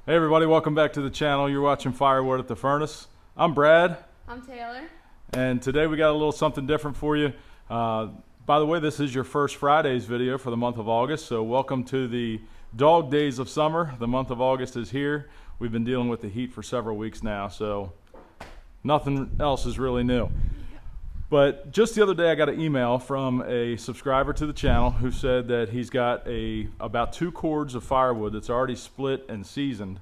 Hey everybody, welcome back to the channel. You're watching Firewood at the Furnace. I'm Brad. I'm Taylor. And today we got a little something different for you. By the way, this is your first Friday's video for the month of August, so welcome to the dog days of summer. The month of August is here. We've been dealing with the heat for several weeks now, so nothing else is really new. But just the other day I got an email from a subscriber to the channel who said that he's got about 2 cords of firewood that's already split and seasoned,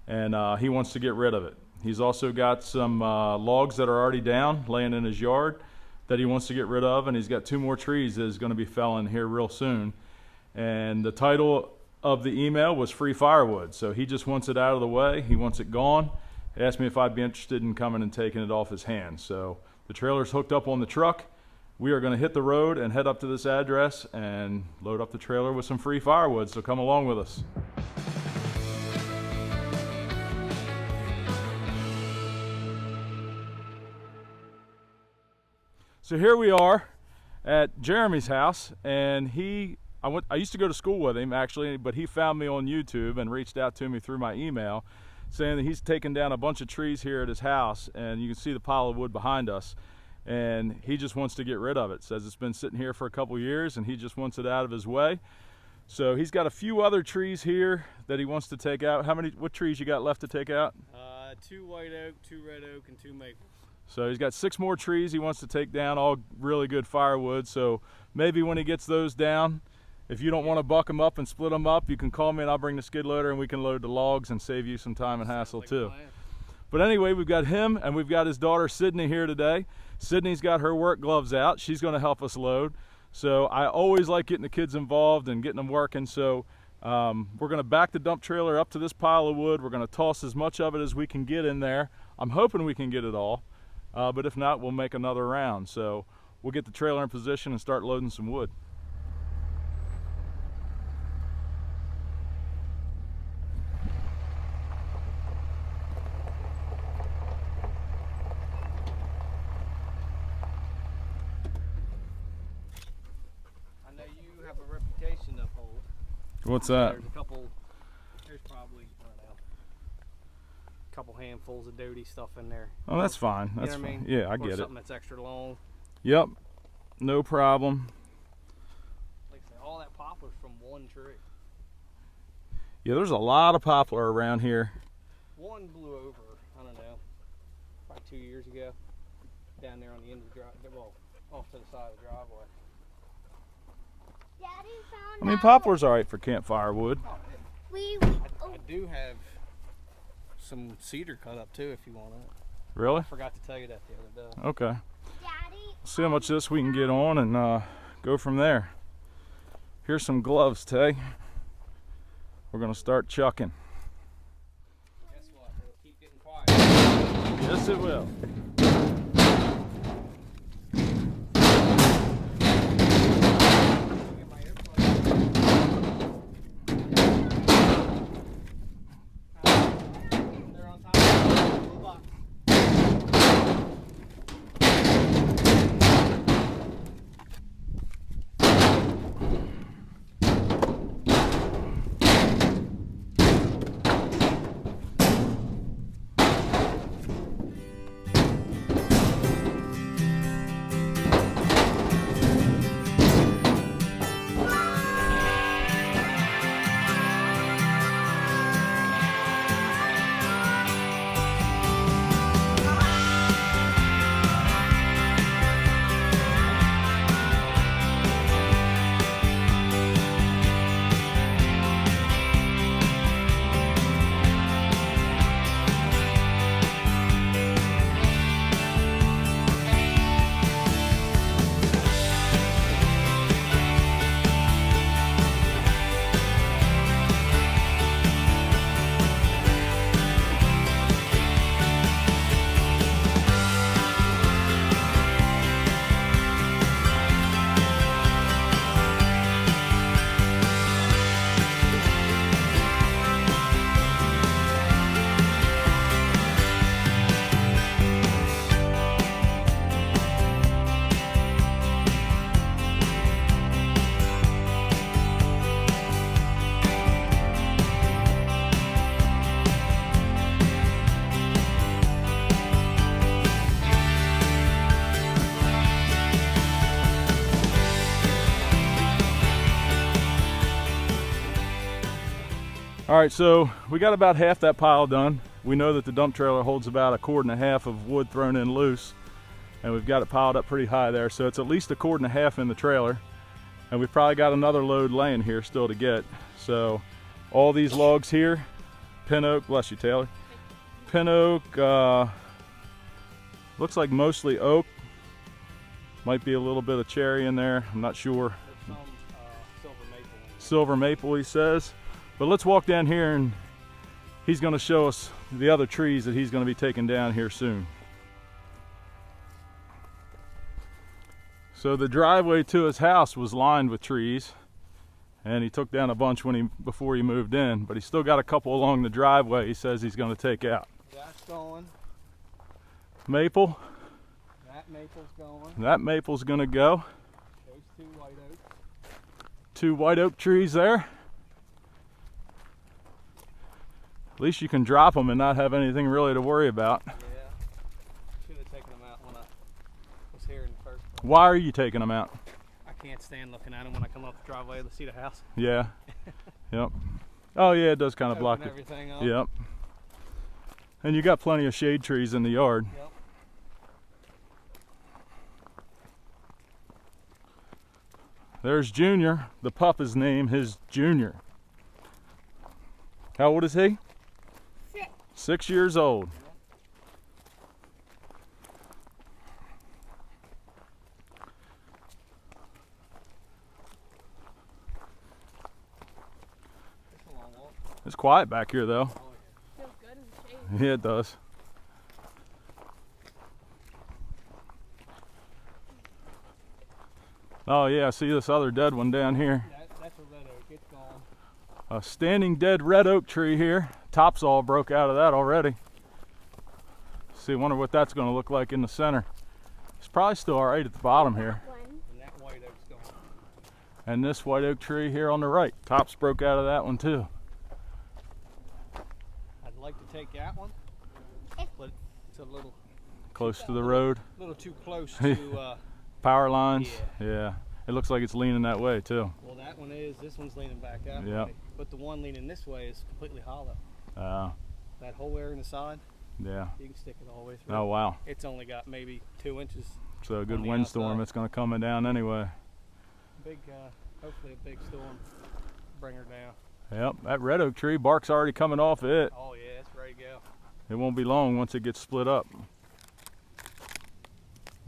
and he wants to get rid of it. He's also got some logs that are already down laying in his yard that he wants to get rid of, and he's got 2 more trees that is going to be felling here real soon. And the title of the email was Free Firewood, so he just wants it out of the way. He wants it gone. He asked me if I'd be interested in coming and taking it off his hands. So the trailer's hooked up on the truck. We are going to hit the road and head up to this address and load up the trailer with some free firewood, so come along with us. So here we are at Jeremy's house, and I used to go to school with him actually, but he found me on YouTube and reached out to me through my email saying that he's taken down a bunch of trees here at his house, and you can see the pile of wood behind us, and he just wants to get rid of it. Says it's been sitting here for a couple years and he just wants it out of his way. So he's got a few other trees here that he wants to take out. What trees you got left to take out? 2 white oak, 2 red oak, and 2 maple. So he's got 6 more trees he wants to take down, all really good firewood. So maybe when he gets those down, if you don't want to buck them up and split them up, you can call me and I'll bring the skid loader and we can load the logs and save you some time and hassle too. But anyway, we've got him and we've got his daughter Sydney here today. Sydney's got her work gloves out. She's going to help us load. So I always like getting the kids involved and getting them working. So we're going to back the dump trailer up to this pile of wood. We're going to toss as much of it as we can get in there. I'm hoping we can get it all. But if not, we'll make another round. So we'll get the trailer in position and start loading some wood. I know you have a reputation to uphold. What's that? There's probably, I don't know, a couple handfuls of doty stuff in there. Oh, that's fine. You That's know what I fine. mean? Yeah, I Or get it. something that's extra long. Yep, no problem. Like I say, all that poplar's from one tree. Yeah, there's a lot of poplar around here. One blew over, I don't know, probably 2 years ago, down there on the end of the driveway, well, off to the side of the driveway. Daddy found I mean, out poplar's all right for campfire wood. I do have some cedar cut up too if you want it. Really? I forgot to tell you that the other day. Okay. Daddy, See how much of this we can get on and go from there. Here's some gloves, Tay. We're gonna start chucking. Guess what? It'll keep getting quiet. Yes, it will. Get my earplugs. They're on top of the little box. All right, so we got about half that pile done. We know that the dump trailer holds about 1.5 cords of wood thrown in loose, and we've got it piled up pretty high there. So it's at least 1.5 cords in the trailer, and we've probably got another load laying here still to get. So all these logs here, pin oak, bless you Taylor, pin oak, looks like mostly oak, might be a little bit of cherry in there, I'm not sure. There's some silver maple in there. Silver maple, he says. But let's walk down here and he's going to show us the other trees that he's going to be taking down here soon. So the driveway to his house was lined with trees, and he took down a bunch before he moved in, but he's still got a couple along the driveway he says he's going to take out. That's going. Maple. That maple's going. That maple's going to go. Those 2 white oaks. 2 white oak trees there. At least you can drop them and not have anything really to worry about. Yeah. Should have taken them out when I was here in the first place. Why are you taking them out? I can't stand looking at them when I come up the driveway to see the house. Yeah. Yep. Oh yeah, it does kind of block Open it. everything up. Yep. And you got plenty of shade trees in the yard. Yep. There's Junior. The pup is named his Junior. How old is he? 6. 6 years old. It's a long walk. It's quiet back here though. Oh, Feels good in the shade. Yeah, it does. Oh yeah, I see this other dead one down here. yeah. That's a red oak. It's gone. A standing dead red oak tree here. Tops all broke out of that already. See, wonder what that's going to look like in the center. It's probably still all right at the bottom here. One. And that white oak's gone. And this white oak tree here on the right. Tops broke out of that one too. I'd like to take that one, but it's a little Close to the road. too close to. Power lines. Yeah. It looks like it's leaning that way too. Well, that one is. This one's leaning back that Yep. way. But the one leaning this way is completely hollow. Oh, That whole area in the side, yeah. you can stick it all the way through. Oh wow. It's only got maybe 2 inches. So a good On the windstorm. outside. It's going to come down anyway. Big, hopefully a big storm. Bring her down. Yep. That red oak tree, bark's already coming off it. Oh yeah, it's ready to go. It won't be long once it gets split up.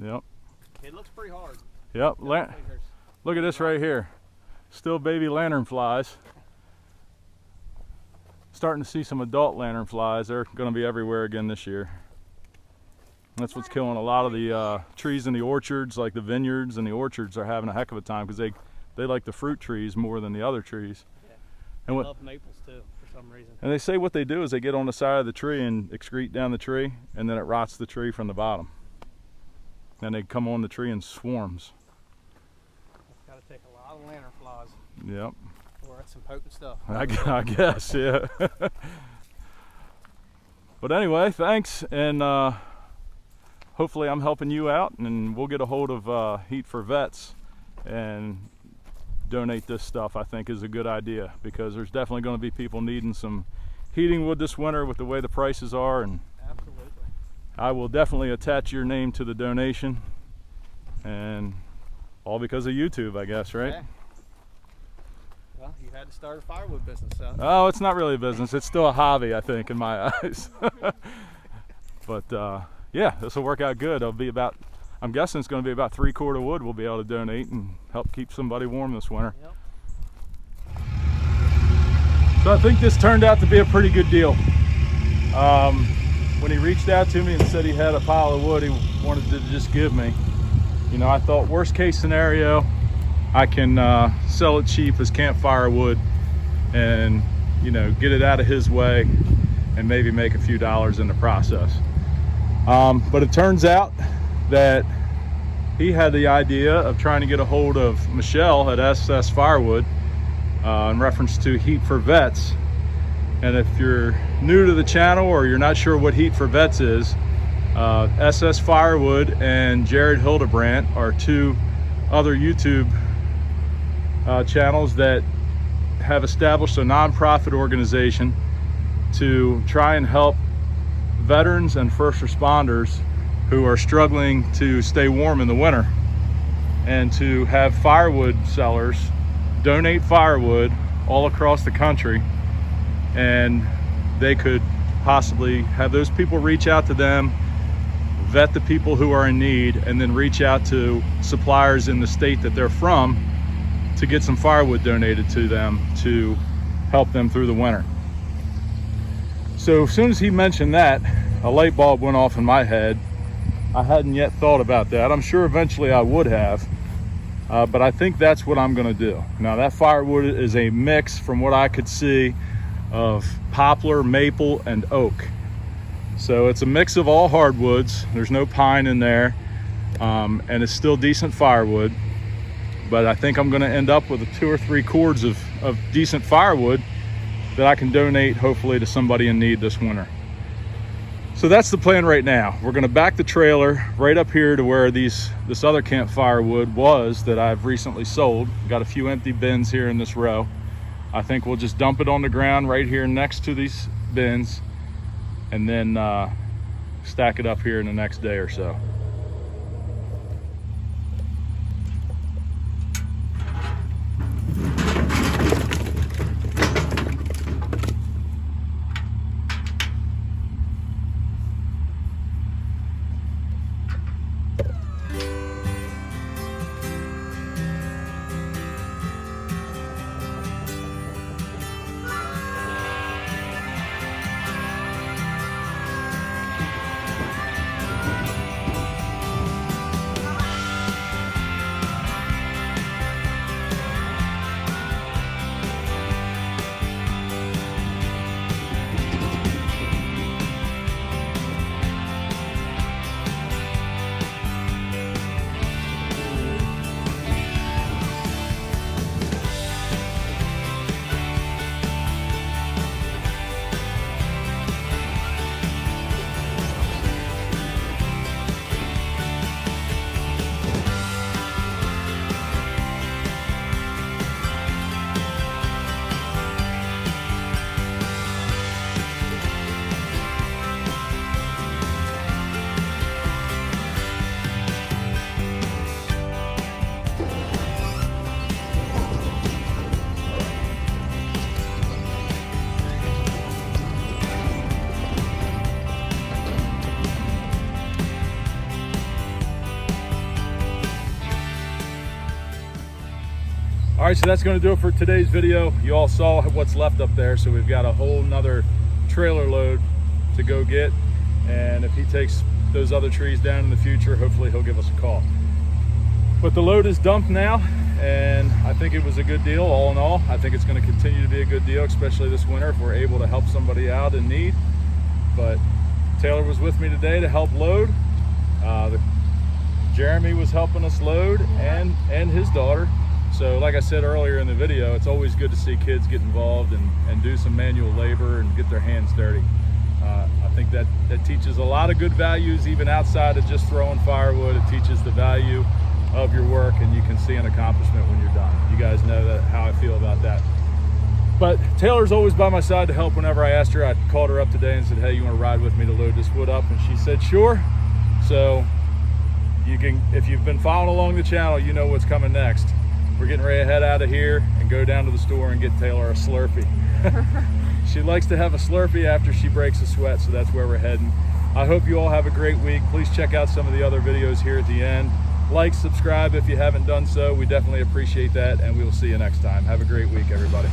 Yep. It looks pretty hard. Yep. I think there's- Look at this right here. Still baby lanternflies. Starting to see some adult lanternflies. They're going to be everywhere again this year. That's what's killing a lot of the trees in the orchards, like the vineyards and the orchards are having a heck of a time because they like the fruit trees more than the other trees. Yeah. And I what, love maples too, for some reason. and they say what they do is they get on the side of the tree and excrete down the tree, and then it rots the tree from the bottom. And they come on the tree in swarms. It's got to take a lot of lanternflies. Yep. Or that's some potent stuff. I guess, yeah. But anyway, thanks, and hopefully I'm helping you out, and we'll get a hold of Heat for Vets and donate this stuff. I think is a good idea because there's definitely going to be people needing some heating wood this winter with the way the prices are, and Absolutely. I will definitely attach your name to the donation, and all because of YouTube, I guess, right? Yeah. Well, you had to start a firewood business, so. Oh, it's not really a business. It's still a hobby, I think, in my eyes. But yeah, this will work out good. It'll be about, I'm guessing it's going to be about 3 cords of wood we'll be able to donate and help keep somebody warm this winter. Yep. So I think this turned out to be a pretty good deal. When he reached out to me and said he had a pile of wood he wanted to just give me, you know, I thought worst case scenario, I can sell it cheap as camp firewood and, you know, get it out of his way and maybe make a few dollars in the process. But it turns out that he had the idea of trying to get a hold of Michelle at SS Firewood in reference to Heat for Vets. And if you're new to the channel or you're not sure what Heat for Vets is, SS Firewood and Jared Hildebrandt are 2 other YouTube channels that have established a nonprofit organization to try and help veterans and first responders who are struggling to stay warm in the winter, and to have firewood sellers donate firewood all across the country, and they could possibly have those people reach out to them, vet the people who are in need, and then reach out to suppliers in the state that they're from to get some firewood donated to them to help them through the winter. So as soon as he mentioned that, a light bulb went off in my head. I hadn't yet thought about that. I'm sure eventually I would have, but I think that's what I'm gonna do. Now, that firewood is a mix, from what I could see, of poplar, maple, and oak. So it's a mix of all hardwoods. There's no pine in there, and it's still decent firewood. But I think I'm gonna end up with 2 or 3 cords of decent firewood that I can donate, hopefully, to somebody in need this winter. So that's the plan right now. We're gonna back the trailer right up here to where this other camp firewood was that I've recently sold. Got a few empty bins here in this row. I think we'll just dump it on the ground right here next to these bins, and then stack it up here in the next day or so. All right, so that's going to do it for today's video. You all saw what's left up there, so we've got a whole nother trailer load to go get. And if he takes those other trees down in the future, hopefully he'll give us a call. But the load is dumped now, and I think it was a good deal all in all. I think it's going to continue to be a good deal, especially this winter, if we're able to help somebody out in need. But Taylor was with me today to help load. Jeremy was helping us load, and his daughter. So like I said earlier in the video, it's always good to see kids get involved and do some manual labor and get their hands dirty. I think that teaches a lot of good values, even outside of just throwing firewood. It teaches the value of your work, and you can see an accomplishment when you're done. You guys know how I feel about that. But Taylor's always by my side to help whenever I asked her. I called her up today and said, hey, you want to ride with me to load this wood up? And she said, sure. So you can, if you've been following along the channel, you know what's coming next. We're getting ready to head out of here and go down to the store and get Taylor a Slurpee. She likes to have a Slurpee after she breaks a sweat, so that's where we're heading. I hope you all have a great week. Please check out some of the other videos here at the end. Like, subscribe if you haven't done so. We definitely appreciate that, and we will see you next time. Have a great week, everybody.